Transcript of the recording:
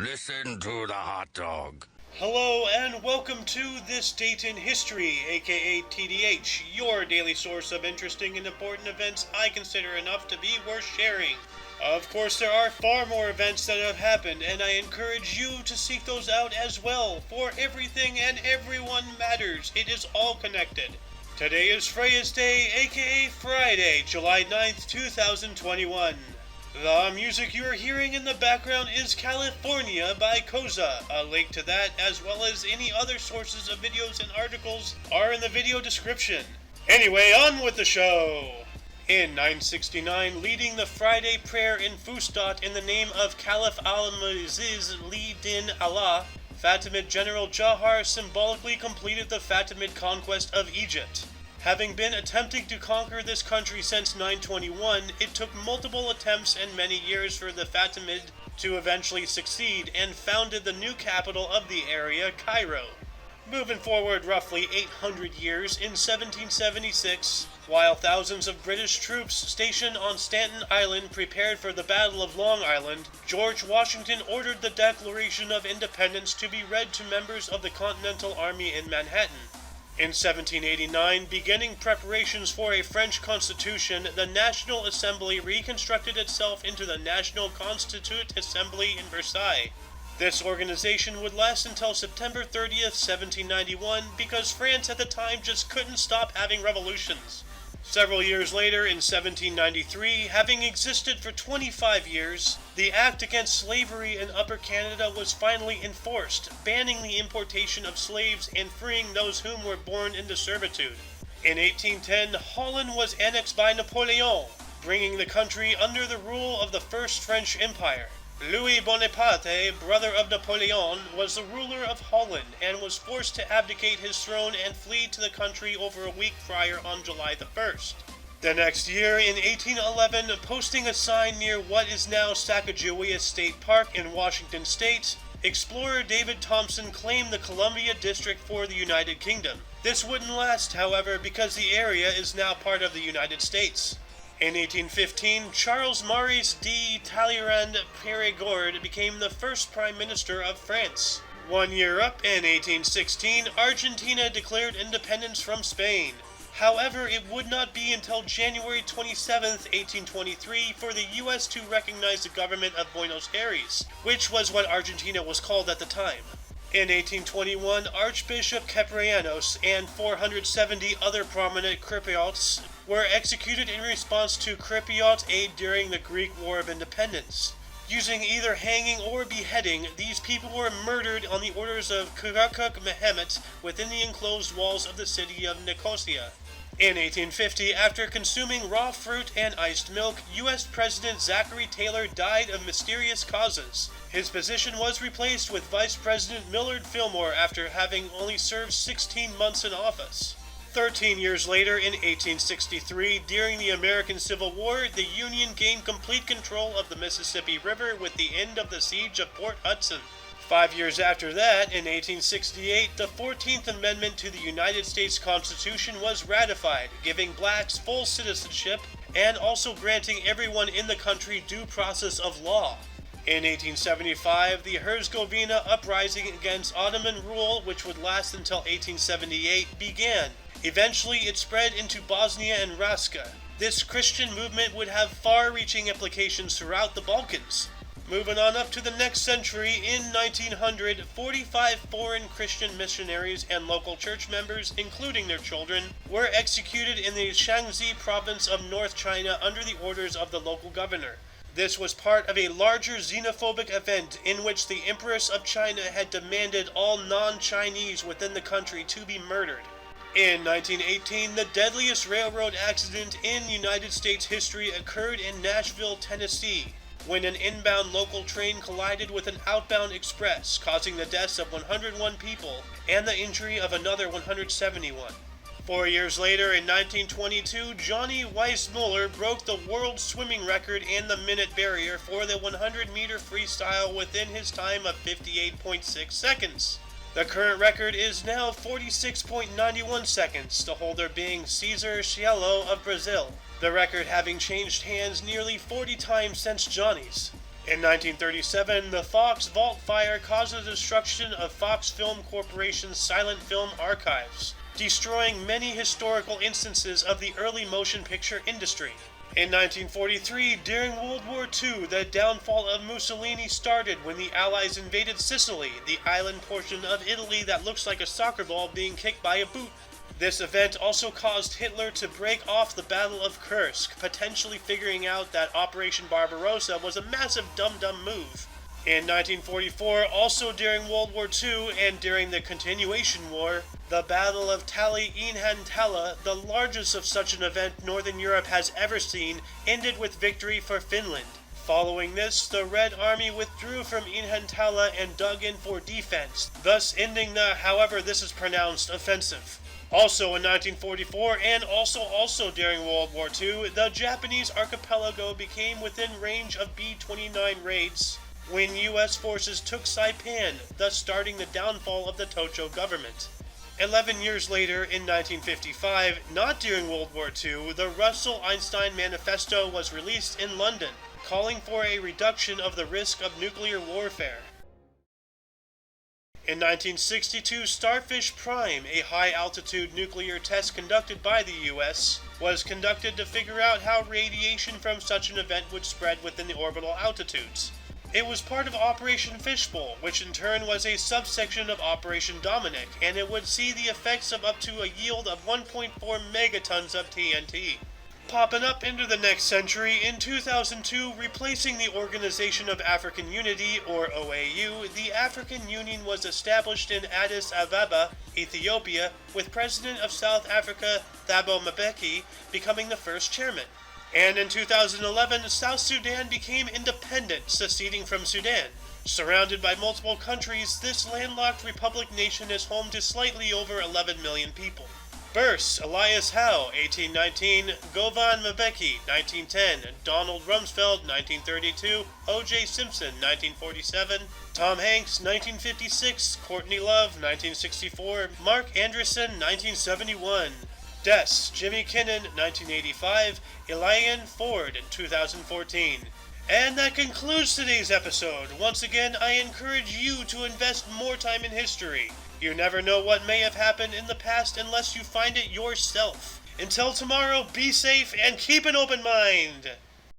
Listen to the hot dog. Hello and welcome to This Date in History, aka TDH, your daily source of interesting and important events I consider enough to be worth sharing. Of course, there are far more events that have happened, and I encourage you to seek those out as well, for everything and everyone matters. It is all connected. Today is Freya's Day, aka Friday, July 9th, 2021. The music you are hearing in the background is California by Koza. A link to that, as well as any other sources of videos and articles, are in the video description. Anyway, on with the show! In 969, leading the Friday prayer in Fustat in the name of Caliph al-Mu'izz li-Din Allah, Fatimid General Jahar symbolically completed the Fatimid conquest of Egypt. Having been attempting to conquer this country since 921, it took multiple attempts and many years for the Fatimid to eventually succeed and founded the new capital of the area, Cairo. Moving forward roughly 800 years, in 1776, while thousands of British troops stationed on Staten Island prepared for the Battle of Long Island, George Washington ordered the Declaration of Independence to be read to members of the Continental Army in Manhattan. In 1789, beginning preparations for a French Constitution, the National Assembly reconstructed itself into the National Constituent Assembly in Versailles. This organization would last until September 30th, 1791, because France at the time just couldn't stop having revolutions. Several years later, in 1793, having existed for 25 years, the Act Against Slavery in Upper Canada was finally enforced, banning the importation of slaves and freeing those whom were born into servitude. In 1810, Holland was annexed by Napoleon, bringing the country under the rule of the First French Empire. Louis Bonaparte, brother of Napoleon, was the ruler of Holland and was forced to abdicate his throne and flee to the country over a week prior on July the 1st. The next year, in 1811, posting a sign near what is now Sacagawea State Park in Washington State, explorer David Thompson claimed the Columbia District for the United Kingdom. This wouldn't last, however, because the area is now part of the United States. In 1815, Charles Maurice de Talleyrand Périgord became the first Prime Minister of France. 1 year up, in 1816, Argentina declared independence from Spain. However, it would not be until January 27, 1823, for the U.S. to recognize the government of Buenos Aires, which was what Argentina was called at the time. In 1821, Archbishop Ceprianos and 470 other prominent Cypriots were executed in response to Cypriot aid during the Greek War of Independence. Using either hanging or beheading, these people were murdered on the orders of Kurakuk Mehmet within the enclosed walls of the city of Nicosia. In 1850, after consuming raw fruit and iced milk, U.S. President Zachary Taylor died of mysterious causes. His position was replaced with Vice President Millard Fillmore after having only served 16 months in office. 13 years later, in 1863, during the American Civil War, the Union gained complete control of the Mississippi River with the end of the Siege of Port Hudson. 5 years after that, in 1868, the 14th Amendment to the United States Constitution was ratified, giving blacks full citizenship and also granting everyone in the country due process of law. In 1875, the Herzegovina uprising against Ottoman rule, which would last until 1878, began. Eventually, it spread into Bosnia and Raska. This Christian movement would have far-reaching implications throughout the Balkans. Moving on up to the next century, in 1900, 45 foreign Christian missionaries and local church members, including their children, were executed in the Shaanxi province of North China under the orders of the local governor. This was part of a larger xenophobic event in which the Empress of China had demanded all non-Chinese within the country to be murdered. In 1918, the deadliest railroad accident in United States history occurred in Nashville, Tennessee, when an inbound local train collided with an outbound express, causing the deaths of 101 people and the injury of another 171. 4 years later, in 1922, Johnny Weissmuller broke the world swimming record and the minute barrier for the 100-meter freestyle within his time of 58.6 seconds. The current record is now 46.91 seconds, the holder being Cesar Cielo of Brazil, the record having changed hands nearly 40 times since Johnny's. In 1937, the Fox Vault fire caused the destruction of Fox Film Corporation's silent film archives, destroying many historical instances of the early motion picture industry. In 1943, during World War II, the downfall of Mussolini started when the Allies invaded Sicily, the island portion of Italy that looks like a soccer ball being kicked by a boot. This event also caused Hitler to break off the Battle of Kursk, potentially figuring out that Operation Barbarossa was a massive dum-dum move. In 1944, also during World War II and during the Continuation War, the Battle of Tali-Ihantala, the largest of such an event Northern Europe has ever seen, ended with victory for Finland. Following this, the Red Army withdrew from Ihantala and dug in for defense, thus ending the, however this is pronounced, offensive. Also in 1944, and also during World War II, the Japanese archipelago became within range of B-29 raids when U.S. forces took Saipan, thus starting the downfall of the Tocho government. 11 years later, in 1955, not during World War II, the Russell-Einstein Manifesto was released in London, calling for a reduction of the risk of nuclear warfare. In 1962, Starfish Prime, a high-altitude nuclear test conducted by the U.S., was conducted to figure out how radiation from such an event would spread within the orbital altitudes. It was part of Operation Fishbowl, which in turn was a subsection of Operation Dominic, and it would see the effects of up to a yield of 1.4 megatons of TNT. Popping up into the next century, in 2002, replacing the Organization of African Unity, or OAU, the African Union was established in Addis Ababa, Ethiopia, with President of South Africa, Thabo Mbeki, becoming the first chairman. And in 2011, South Sudan became independent, seceding from Sudan. Surrounded by multiple countries, this landlocked republic nation is home to slightly over 11 million people. Births: Elias Howe, 1819, Govan Mbeki, 1910, Donald Rumsfeld, 1932, O.J. Simpson, 1947, Tom Hanks, 1956, Courtney Love, 1964, Mark Anderson, 1971. Deaths: Jimmy Kinnon, 1985, Elian Ford, 2014. And that concludes today's episode. Once again, I encourage you to invest more time in history. You never know what may have happened in the past unless you find it yourself. Until tomorrow, be safe and keep an open mind.